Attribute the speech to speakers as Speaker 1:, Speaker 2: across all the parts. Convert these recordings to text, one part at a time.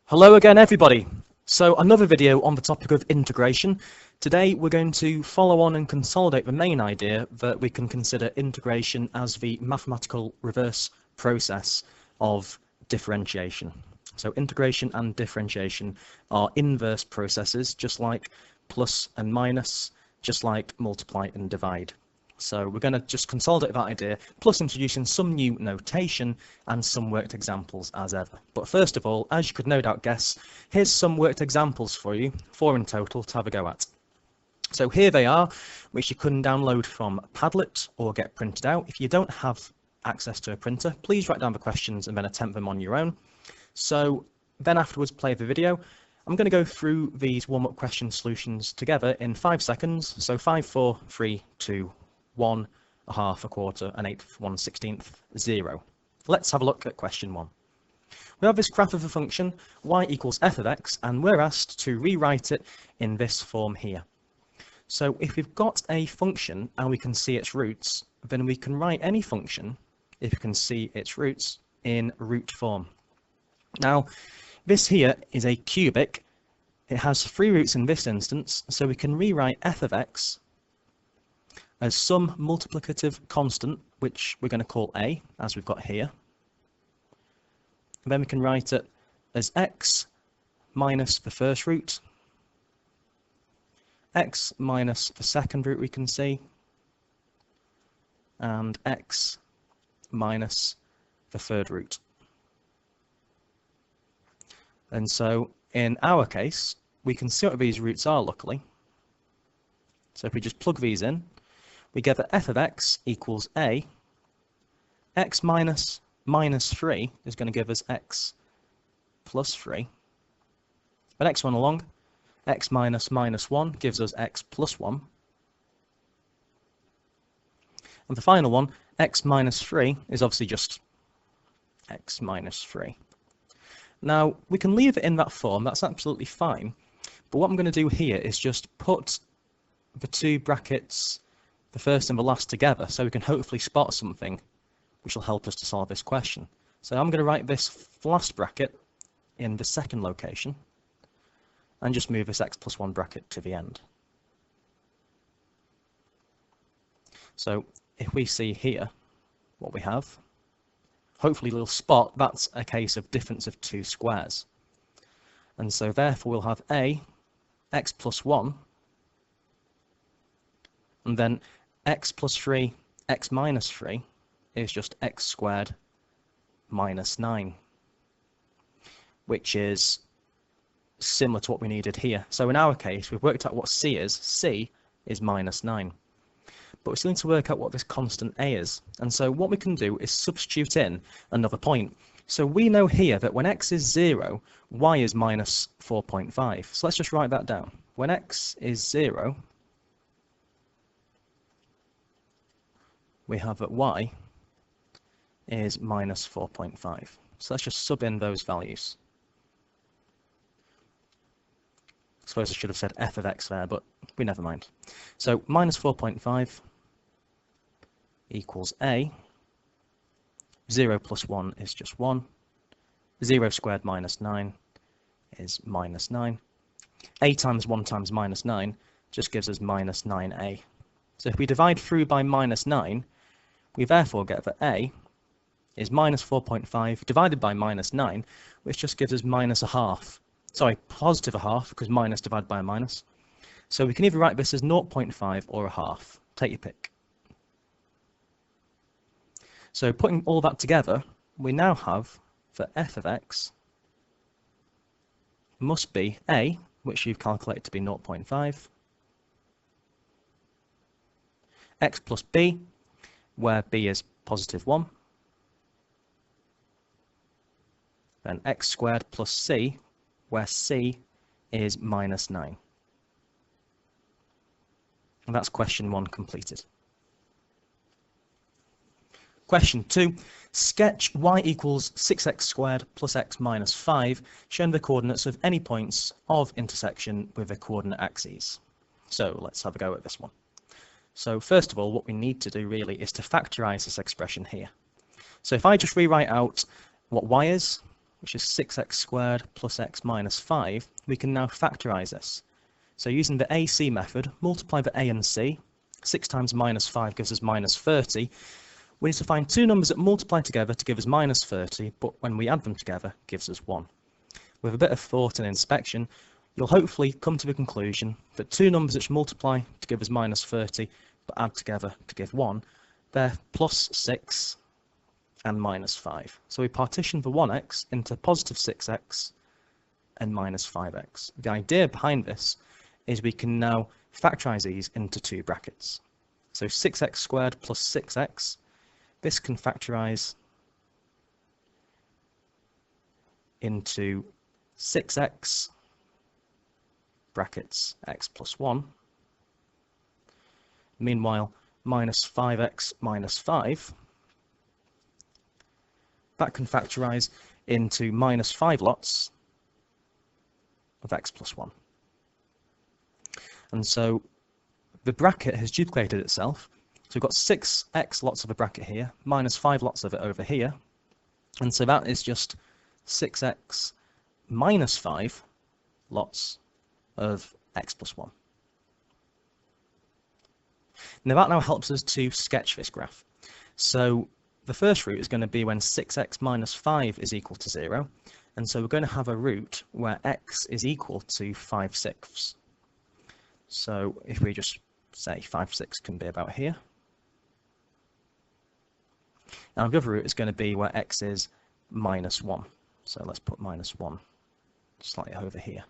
Speaker 1: Hello again, everybody. So another video on the topic of integration. Today we're going to follow on and consolidate the main idea that we can consider integration as the mathematical reverse process of differentiation. So integration and differentiation are inverse processes, just like plus and minus, just like multiply and divide. So we're going to just consolidate that idea, plus introducing some new notation and some worked examples as ever. But first of all, as you could no doubt guess, here's some worked examples for you, 4 in total, to have a go at. So here they are, which you can download from Padlet or get printed out. If you don't have access to a printer, please write down the questions and then attempt them on your own. So then afterwards play the video. I'm going to go through these warm-up question solutions together in 5 seconds. So 5, 4, 3, 2, 1, a half, a quarter, an eighth, 1/16, 0. Let's have a look at question 1. We have this graph of a function, y equals f of x, and we're asked to rewrite it in this form here. So if we've got a function and we can see its roots, then we can write any function, if we can see its roots, in root form. Now, this here is a cubic. It has 3 roots in this instance, so we can rewrite f of x as some multiplicative constant, which we're going to call a, as we've got here. And then we can write it as x minus the first root, x minus the second root we can see, and x minus the third root. And so in our case, we can see what these roots are, luckily. So if we just plug these in, we get that f of x equals a. X minus 3 is going to give us x plus 3. The next one along, x minus 1 gives us x plus 1. And the final one, x minus 3, is obviously just x minus 3. Now, we can leave it in that form, that's absolutely fine. But what I'm going to do here is just put the 2 brackets, the first and the last, together, so we can hopefully spot something which will help us to solve this question. So I'm going to write this last bracket in the second location and just move this x plus 1 bracket to the end. So if we see here what we have, hopefully we'll spot that's a case of difference of 2 squares. And so therefore we'll have a x plus 1, and then x plus 3, x minus 3 is just x squared minus 9, which is similar to what we needed here. So in our case, we've worked out what c is. C is minus 9. But we still need to work out what this constant a is. And so what we can do is substitute in another point. So we know here that when x is 0, y is minus 4.5. So let's just write that down. When x is 0, we have that y is minus 4.5. So let's just sub in those values. I suppose I should have said f of x there, but we never mind. So minus 4.5 equals a. 0 plus 1 is just 1. 0 squared minus 9 is minus 9. A times 1 times minus 9 just gives us minus 9a. So if we divide through by minus 9, we therefore get that a is minus 4.5 divided by minus 9, which just gives us minus a half. Sorry, positive a half, because minus divided by a minus. So we can either write this as 0.5 or a half. Take your pick. So putting all that together, we now have that f of x must be a, which you've calculated to be 0.5, x plus b, where b is positive 1, then x squared plus c, where c is minus 9. And that's question 1 completed. Question 2, sketch y equals 6x squared plus x minus 5, showing the coordinates of any points of intersection with the coordinate axes. So let's have a go at this one. So first of all, what we need to do really is to factorize this expression here. So if I just rewrite out what y is, which is 6x squared plus x minus 5, we can now factorise this. So using the AC method, multiply the a and c. 6 times minus 5 gives us minus 30. We need to find two numbers that multiply together to give us minus 30, but when we add them together, gives us 1. With a bit of thought and inspection, you'll hopefully come to the conclusion that two numbers which multiply to give us minus 30, but add together to give 1, they're plus 6 and minus 5. So we partition the 1x into positive 6x and minus 5x. The idea behind this is we can now factorise these into two brackets. So 6x squared plus 6x, this can factorise into 6x brackets x plus 1. Meanwhile, minus 5x minus 5, that can factorise into minus 5 lots of x plus 1. And so the bracket has duplicated itself. So we've got 6x lots of a bracket here, minus 5 lots of it over here. And so that is just 6x minus 5 lots of x plus 1. Now that now helps us to sketch this graph. So the first root is going to be when 6x minus 5 is equal to 0. And so we're going to have a root where x is equal to 5/6. So if we just say 5/6 can be about here. Now the other root is going to be where x is minus 1. So let's put minus 1 slightly over here.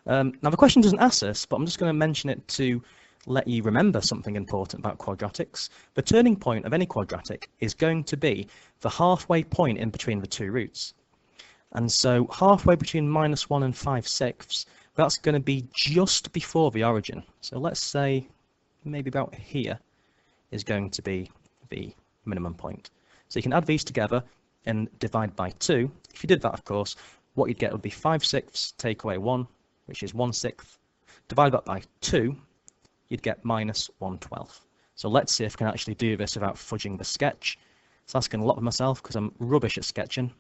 Speaker 1: Now the question doesn't ask this, but I'm just going to mention it to let you remember something important about quadratics. The turning point of any quadratic is going to be the halfway point in between the two roots. And so halfway between minus 1 and 5/6, that's going to be just before the origin. So let's say maybe about here is going to be the minimum point. So you can add these together and divide by 2. If you did that, of course, what you'd get would be 5/6 take away 1, which is 1/6. Divide that by 2, you'd get minus 1/12. So let's see if I can actually do this without fudging the sketch. So asking a lot of myself because I'm rubbish at sketching.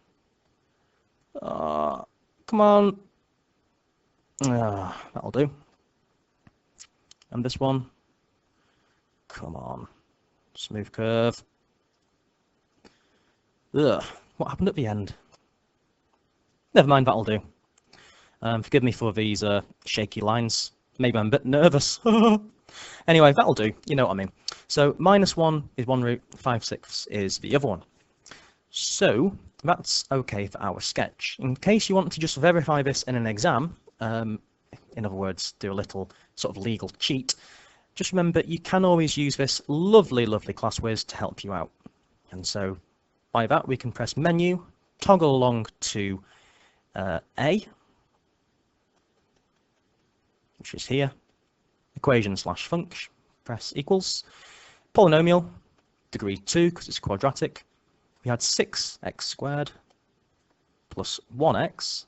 Speaker 1: Come on. That'll do. And this one. Come on. Smooth curve. Ugh, what happened at the end? Never mind, that'll do. Forgive me for these shaky lines. Maybe I'm a bit nervous. Anyway, that'll do. You know what I mean. So minus 1 is one root, 5/6 is the other one. So that's okay for our sketch. In case you want to just verify this in an exam, in other words, do a little sort of legal cheat, just remember you can always use this lovely, lovely class whiz to help you out. And so by that we can press menu, toggle along to A, which is here, equation/func, press equals, polynomial, degree 2 because it's quadratic. We had 6x squared plus 1x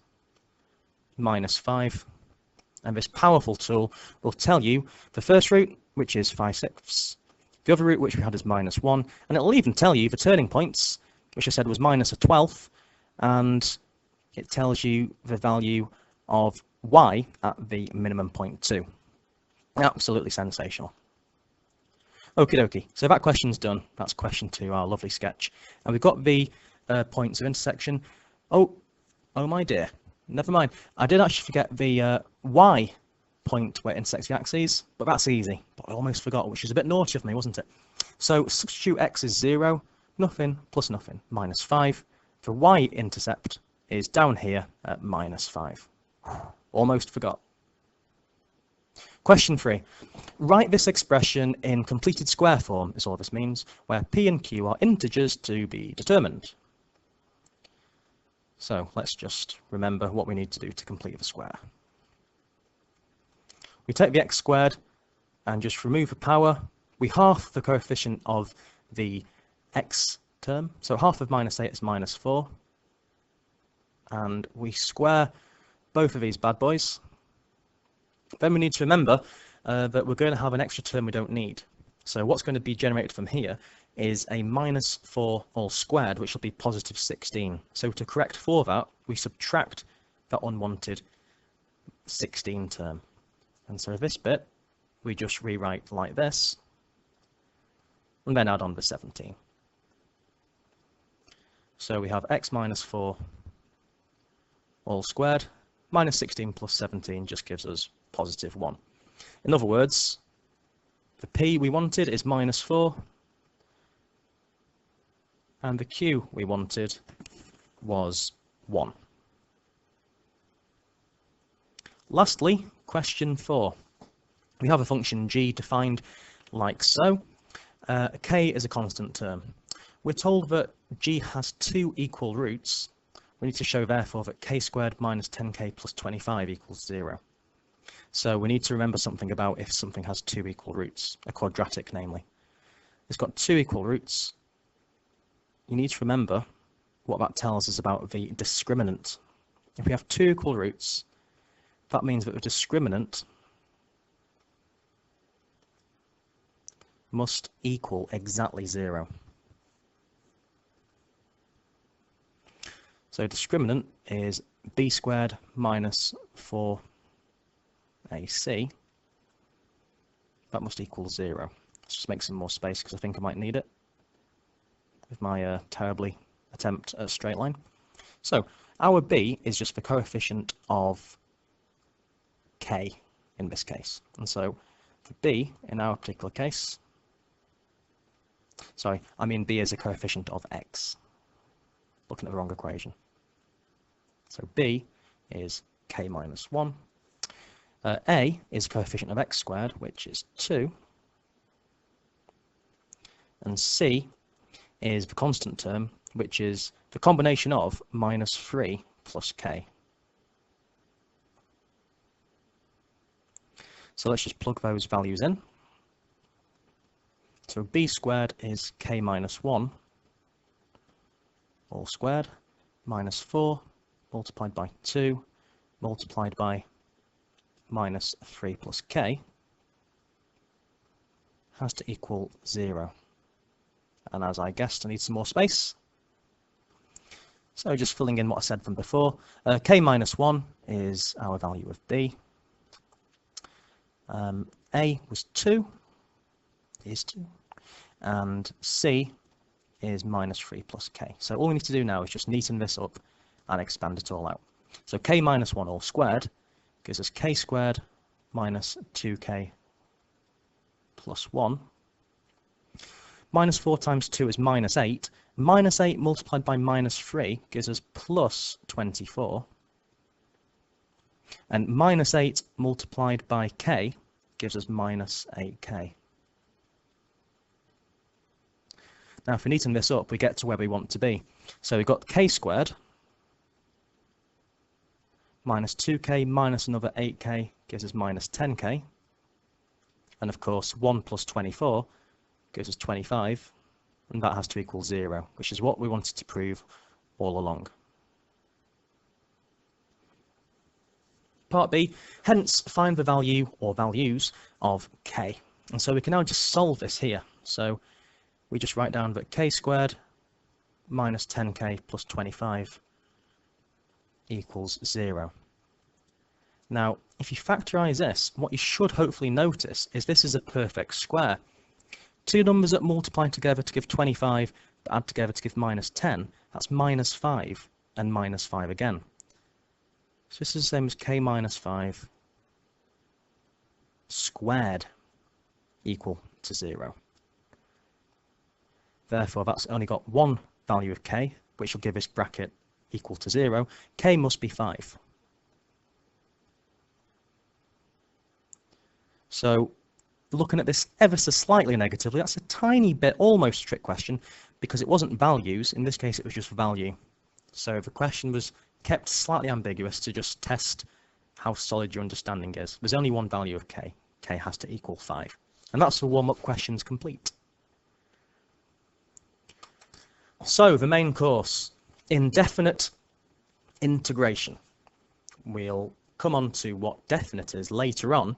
Speaker 1: minus 5. And this powerful tool will tell you the first root, which is 5/6, the other root, which we had is minus 1, and it will even tell you the turning points, which I said was minus 1/12, and it tells you the value of y at the minimum point 2. Absolutely sensational. Okie dokie, so that question's done. That's question 2, our lovely sketch. And we've got the points of intersection. Oh my dear, never mind. I did actually forget the y point where it intersects the axes, but that's easy. But I almost forgot, which is a bit naughty of me, wasn't it? So substitute x is 0, nothing plus nothing, minus 5. The y-intercept is down here at minus 5. Almost forgot. Question 3. Write this expression in completed square form is all this means, where p and q are integers to be determined. So let's just remember what we need to do to complete the square. We take the x squared and just remove the power. We half the coefficient of the x term. So half of minus 8 is minus 4. And we square both of these bad boys. Then we need to remember that we're going to have an extra term we don't need. So what's going to be generated from here is a minus 4 all squared, which will be positive 16. So to correct for that, we subtract that unwanted 16 term. And so this bit, we just rewrite like this, and then add on the 17. So we have x minus 4 all squared, minus 16 plus 17 just gives us positive 1. In other words, the p we wanted is minus 4, and the q we wanted was 1. Lastly, question 4. We have a function g defined like so. K is a constant term. We're told that g has 2 equal roots. We need to show therefore that k squared minus 10k plus 25 equals 0. So we need to remember something about if something has 2 equal roots, a quadratic namely. It's got 2 equal roots. You need to remember what that tells us about the discriminant. If we have 2 equal roots, that means that the discriminant must equal exactly 0. So discriminant is b squared minus 4ac. That must equal 0. Let's just make some more space because I think I might need it with my terribly attempt at a straight line. So our b is just the coefficient of k in this case. And so for b in our particular case, sorry, I mean b is a coefficient of x. Looking at the wrong equation. So b is k minus 1. A is coefficient of x squared, which is 2. And c is the constant term, which is the combination of minus 3 plus k. So let's just plug those values in. So b squared is k minus 1 all squared minus 4 multiplied by 2 multiplied by minus 3 plus k has to equal 0. And as I guessed, I need some more space. So just filling in what I said from before, k minus 1 is our value of b. A was 2, is 2, and c is minus 3 plus k. So all we need to do now is just neaten this up and expand it all out. So k minus 1 all squared gives us k squared minus 2k plus 1. Minus 4 times 2 is minus 8. Minus 8 multiplied by minus 3 gives us plus 24. And minus 8 multiplied by k gives us minus 8k. Now if we neaten this up, we get to where we want to be. So we've got k squared minus 2k minus another 8k gives us minus 10k. And of course 1 plus 24 gives us 25, and that has to equal 0, which is what we wanted to prove all along. Part B, hence find the value or values of k. And so we can now just solve this here. So we just write down that k squared minus 10k plus 25 equals 0. Now, if you factorize this, what you should hopefully notice is this is a perfect square. Two numbers that multiply together to give 25, but add together to give minus 10, that's minus 5 and minus 5 again. So this is the same as k minus 5 squared equal to 0. Therefore, that's only got one value of k, which will give this bracket equal to 0. K must be 5. So looking at this ever so slightly negatively, that's a tiny bit almost a trick question because it wasn't values. In this case, it was just value. So the question was kept slightly ambiguous to just test how solid your understanding is. There's only one value of k. K has to equal 5. And that's the warm-up questions complete. So the main course, indefinite integration. We'll come on to what definite is later on.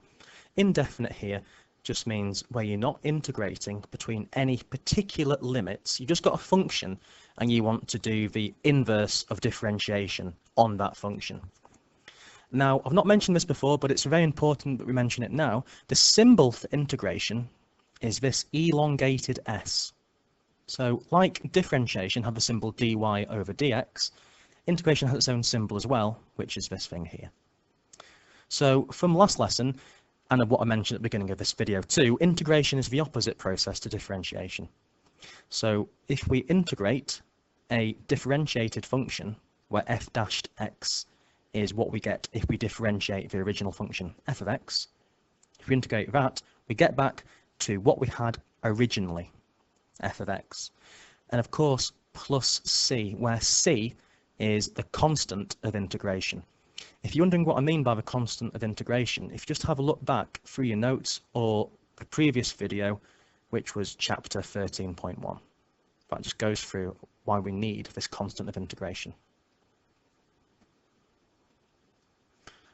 Speaker 1: Indefinite here just means where you're not integrating between any particular limits. You've just got a function and you want to do the inverse of differentiation on that function. Now, I've not mentioned this before, but it's very important that we mention it now. The symbol for integration is this elongated s. So, like differentiation have the symbol dy over dx, integration has its own symbol as well, which is this thing here. So, from last lesson, and what I mentioned at the beginning of this video too, integration is the opposite process to differentiation. So, if we integrate a differentiated function where f dashed x is what we get if we differentiate the original function f of x. If we integrate that, we get back to what we had originally, f of x. And of course, plus c, where c is the constant of integration. If you're wondering what I mean by the constant of integration, if you just have a look back through your notes or the previous video, which was chapter 13.1, that just goes through why we need this constant of integration.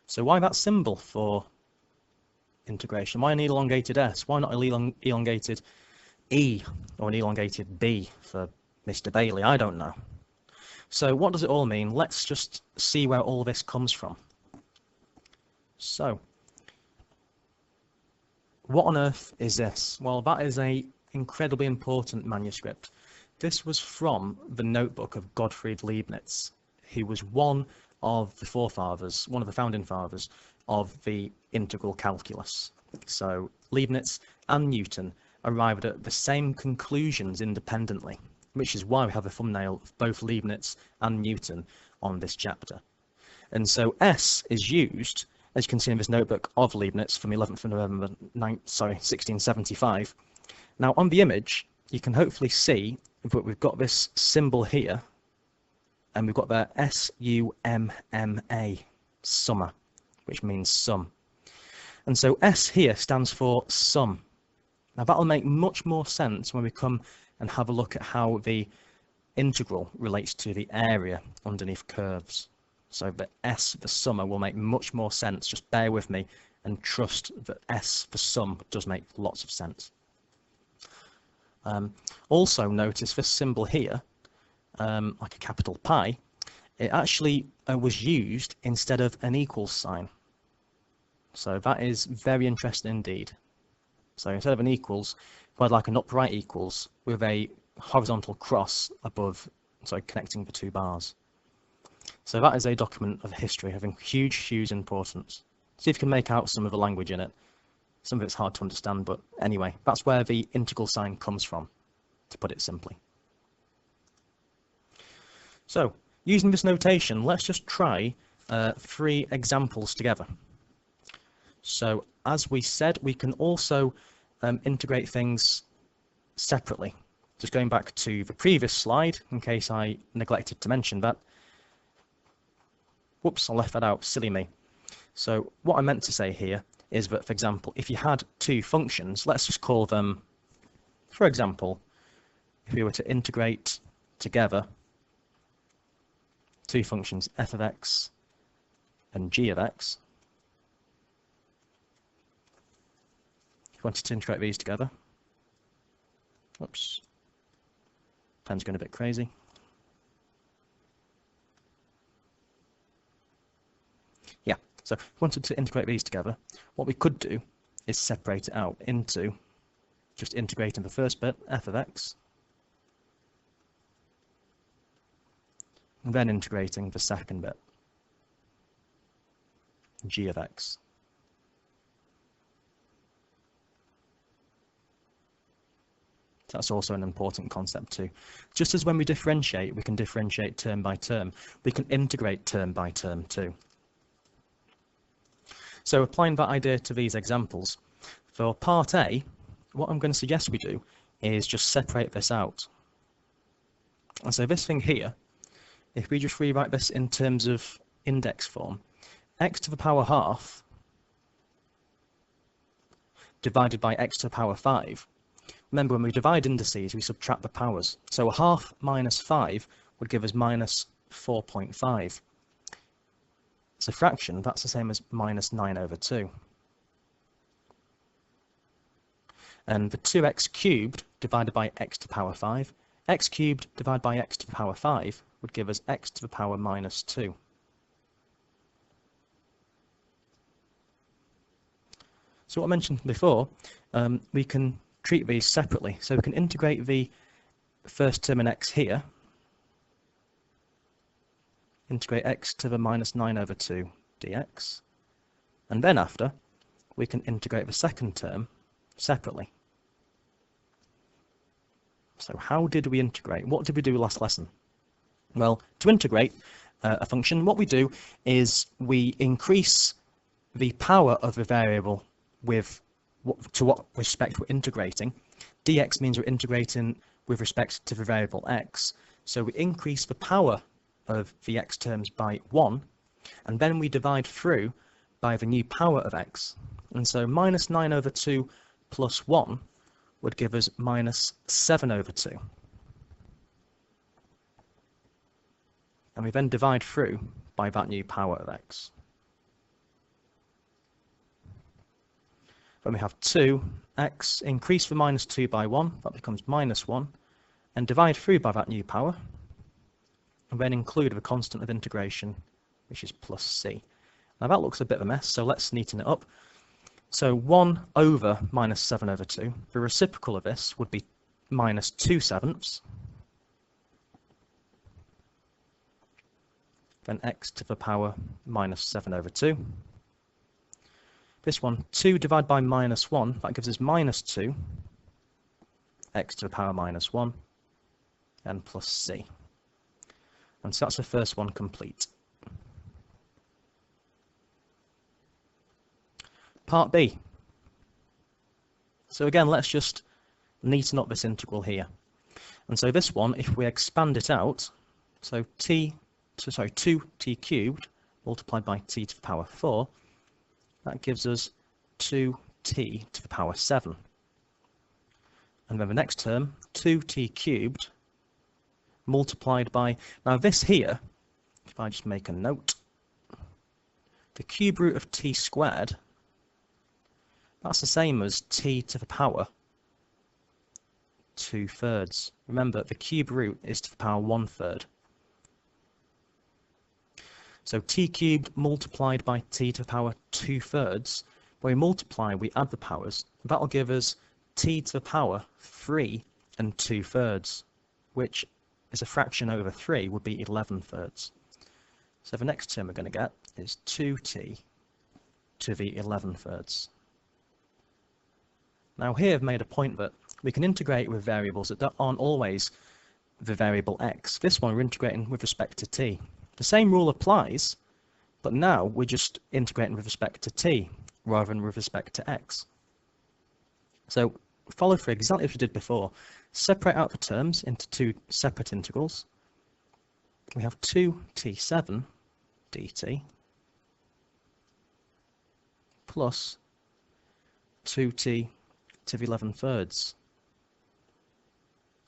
Speaker 1: So why that symbol for integration? Why an elongated s? Why not an elongated e or an elongated b for Mr. Bailey? I don't know. So what does it all mean? Let's just see where all this comes from. So, what on earth is this? Well, that is an incredibly important manuscript. This was from the notebook of Gottfried Leibniz, who was one of the forefathers, one of the founding fathers of the integral calculus. So Leibniz and Newton arrived at the same conclusions independently, which is why we have a thumbnail of both Leibniz and Newton on this chapter. And so S is used, as you can see in this notebook of Leibniz from 11th of November 1675. Now on the image, you can hopefully see that we've got this symbol here, and we've got the S-U-M-M-A, summa, which means sum. And so S here stands for sum. Now that'll make much more sense when we come and have a look at how the integral relates to the area underneath curves. So the S for summa will make much more sense. Just bear with me and trust that S for sum does make lots of sense. Also notice this symbol here, like a capital pi, it actually was used instead of an equals sign. So that is very interesting indeed. So instead of an equals, we had like an upright equals with a horizontal cross above, so connecting the two bars. So that is a document of history having huge importance. See if you can make out some of the language in it. Some of it's hard to understand, but anyway, that's where the integral sign comes from, to put it simply. So, using this notation, let's just try 3 examples together. So, as we said, we can also integrate things separately. Just going back to the previous slide, in case I neglected to mention that. Whoops, I left that out, silly me. So, what I meant to say here is that, for example, if you had 2 functions, let's just call them, for example, if we were to integrate together 2 functions, f of x and g of x. If you wanted to integrate these together, oops, pen's going a bit crazy. Yeah, so if we wanted to integrate these together, what we could do is separate it out into just integrating the first bit, f of x, and then integrating the second bit, g of x. That's also an important concept too. Just as when we differentiate, we can differentiate term by term, we can integrate term by term too. So applying that idea to these examples, for part A, what I'm going to suggest we do is just separate this out. And so this thing here, if we just rewrite this in terms of index form, x to the power half divided by x to the power 5. Remember, when we divide indices, we subtract the powers. So a half minus 5 would give us minus 4.5. It's a fraction, that's the same as minus 9 over 2. And the 2x cubed divided by x to the power 5, x cubed divided by x to the power 5 would give us x to the power minus 2. So what I mentioned before, we can treat these separately. So we can integrate the first term in x here, integrate x to the minus 9 over 2 dx, and then after we can integrate the second term separately. So how did we integrate? What did we do last lesson? Well, to integrate a function, what we do is we increase the power of the variable with what respect we're integrating. Dx means we're integrating with respect to the variable x. So we increase the power of the x terms by 1, and then we divide through by the new power of x. And so minus 9 over 2 plus 1 would give us minus 7 over 2. And we then divide through by that new power of x. Then we have 2x, increase the minus 2 by 1, that becomes minus 1, and divide through by that new power, and then include the constant of integration, which is plus c. Now that looks a bit of a mess, so let's neaten it up. So 1 over minus 7 over 2, the reciprocal of this would be minus 2/7, then x to the power minus 7 over 2. This one, 2 divided by minus 1, that gives us minus 2, x to the power minus 1, and plus c. And so that's the first one complete. Part B. So again, let's just neaten up this integral here. And so this one, if we expand it out, so 2t cubed multiplied by t to the power 4, that gives us 2t to the power 7. And then the next term, 2t cubed multiplied by, now this here, if I just make a note, the cube root of t squared, that's the same as t to the power 2/3. Remember, the cube root is to the power 1/3. So t cubed multiplied by t to the power 2/3. When we multiply, we add the powers. That'll give us t to the power 3 and 2/3, which is a fraction over 3 would be 11/3. So the next term we're going to get is 2t to the 11/3. Now here I've made a point that we can integrate with variables that aren't always the variable x. This one we're integrating with respect to t. The same rule applies, but now we're just integrating with respect to t rather than with respect to x. So follow through exactly as we did before. Separate out the terms into two separate integrals. We have 2t7 dt plus 2t to the 11/3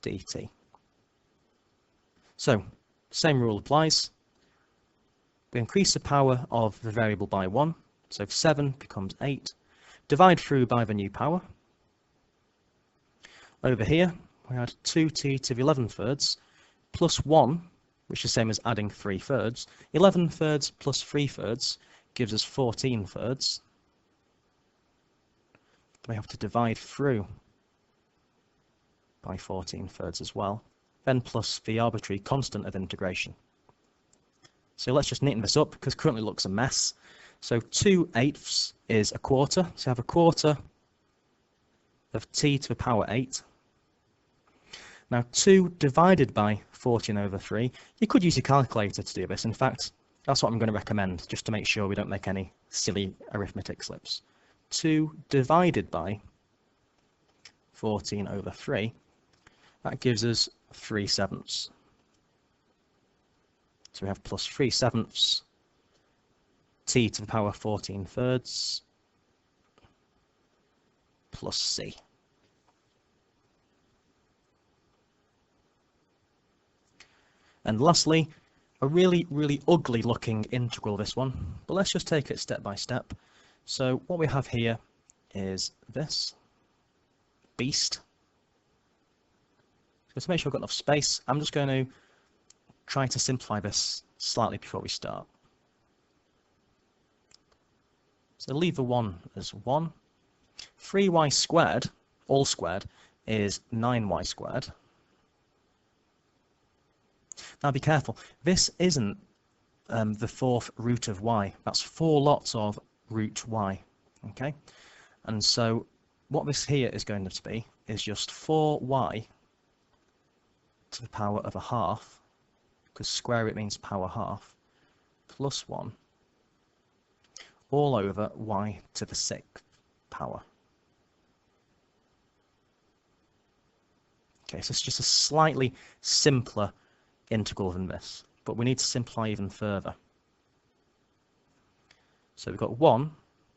Speaker 1: dt. So, same rule applies. We increase the power of the variable by 1, so 7 becomes 8. Divide through by the new power. Over here, we had 2t to the 11/3 plus 1, which is the same as adding 3/3. 11/3 plus 3/3 gives us 14/3. We have to divide through by 14/3 as well, then plus the arbitrary constant of integration. So let's just neaten this up because currently it looks a mess. So 2/8 is a quarter, so I have a quarter of t to the power 8. Now 2 divided by 14/3, you could use your calculator to do this. In fact, that's what I'm going to recommend, just to make sure we don't make any silly arithmetic slips. 2 divided by 14/3, that gives us 3/7. So we have plus 3/7 t to the power 14/3 plus c. And lastly, a really ugly looking integral, this one, but let's just take it step by step. So what we have here is this. beast. So to make sure I've got enough space, I'm just going to try to simplify this slightly before we start. So leave the 1 as 1. 3y squared, all squared, is 9y squared. Now be careful, this isn't the 4th root of y. That's 4 lots of root y. Okay, and so what this here is going to be is just 4y to the power of a half, because square root means power half, plus 1 all over y to the 6th power. Okay, so it's just a slightly simpler integral than this, but we need to simplify even further. So we've got 1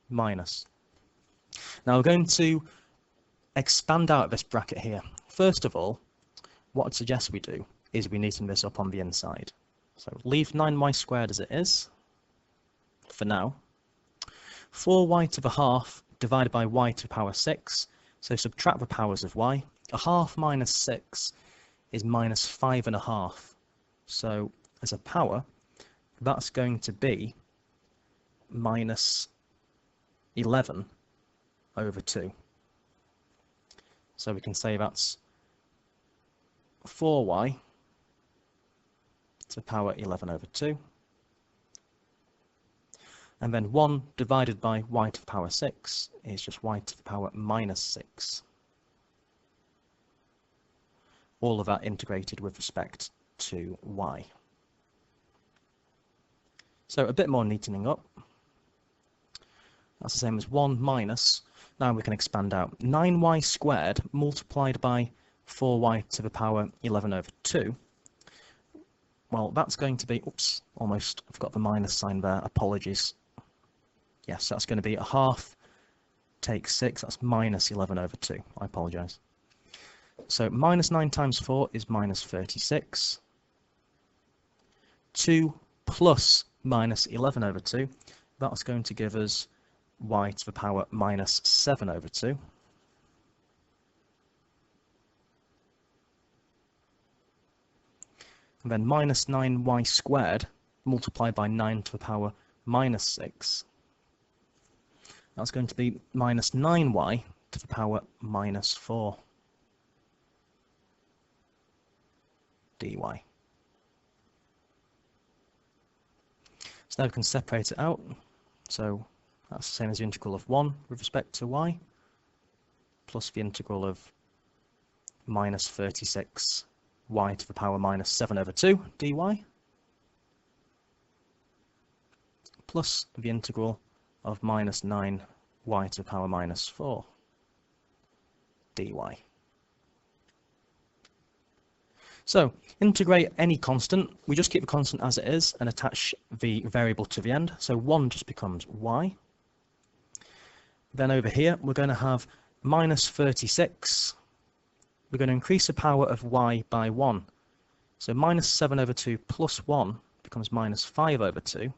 Speaker 1: minus. Now we're going to expand out this bracket here. First of all, what I'd suggest we do is we neaten this up on the inside. So leave 9y squared as it is for now. 4y to the half divided by y to the power 6. So subtract the powers of y. A half minus 6 is minus 5.5. So as a power, that's going to be minus 11 over 2. So we can say that's 4y to the power 11 over 2. And then 1 divided by y to the power 6 is just y to the power minus 6. All of that integrated with respect to y. So a bit more neatening up. That's the same as 1 minus. Now we can expand out. 9y squared multiplied by 4y to the power 11 over 2. Well, that's going to be, oops, almost forgot the minus sign there, apologies. Yes, that's going to be a half take 6, that's minus 11 over 2, I apologise. So minus 9 times 4 is minus 36. 2 plus minus 11 over 2, that's going to give us y to the power minus 7 over 2. And then minus 9y squared multiplied by 9 to the power minus 6. That's going to be minus 9y to the power minus 4 dy. So now we can separate it out. So that's the same as the integral of 1 with respect to y, plus the integral of minus 36 y to the power minus 7 over 2 dy, plus the integral of minus 9 y to the power minus 4 dy. So integrate any constant, we just keep the constant as it is and attach the variable to the end. So 1 just becomes y. Then over here we're going to have minus 36. We're going to increase the power of y by 1. So minus 7 over 2 plus 1 becomes minus 5 over 2. And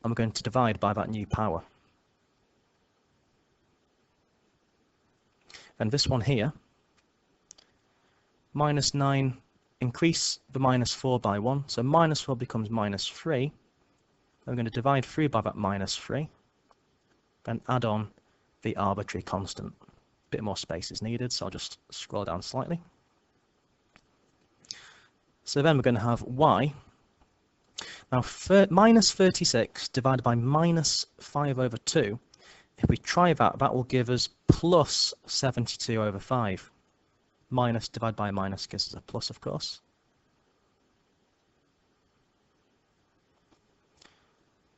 Speaker 1: we're going to divide by that new power. And this one here, minus 9, increase the minus 4 by 1. So minus 4 becomes minus 3. We're going to divide through by that minus 3. Then add on the arbitrary constant. A bit more space is needed, so I'll just scroll down slightly. So then we're going to have y. Now minus 36 divided by minus 5 over 2. If we try that, that will give us plus 72 over 5. Minus divided by minus gives us a plus, of course.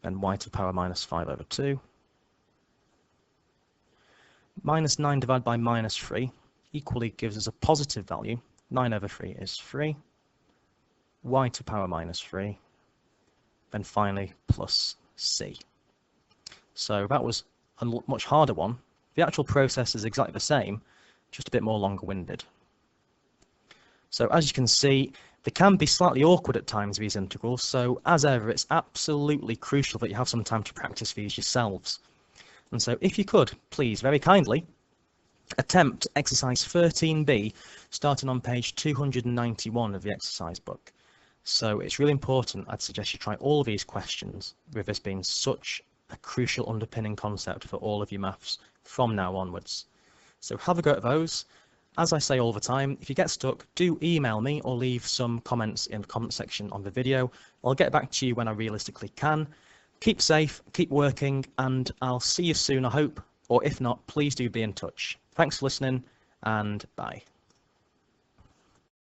Speaker 1: Then y to the power minus 5 over 2. Minus 9 divided by minus 3 equally gives us a positive value. 9 over 3 is 3. Y to the power minus 3. Then finally plus c. So that was a much harder one. The actual process is exactly the same, just a bit more longer-winded. So as you can see, they can be slightly awkward at times, these integrals, so as ever, it's absolutely crucial that you have some time to practice these yourselves. And so if you could, please, very kindly, attempt exercise 13b, starting on page 291 of the exercise book. So it's really important. I'd suggest you try all of these questions, with this being such a crucial underpinning concept for all of your maths from now onwards. So have a go at those. As I say all the time, if you get stuck, do email me or leave some comments in the comment section on the video. I'll get back to you when I realistically can. Keep safe, keep working, and I'll see you soon, I hope. Or if not, please do be in touch. Thanks for listening, and bye.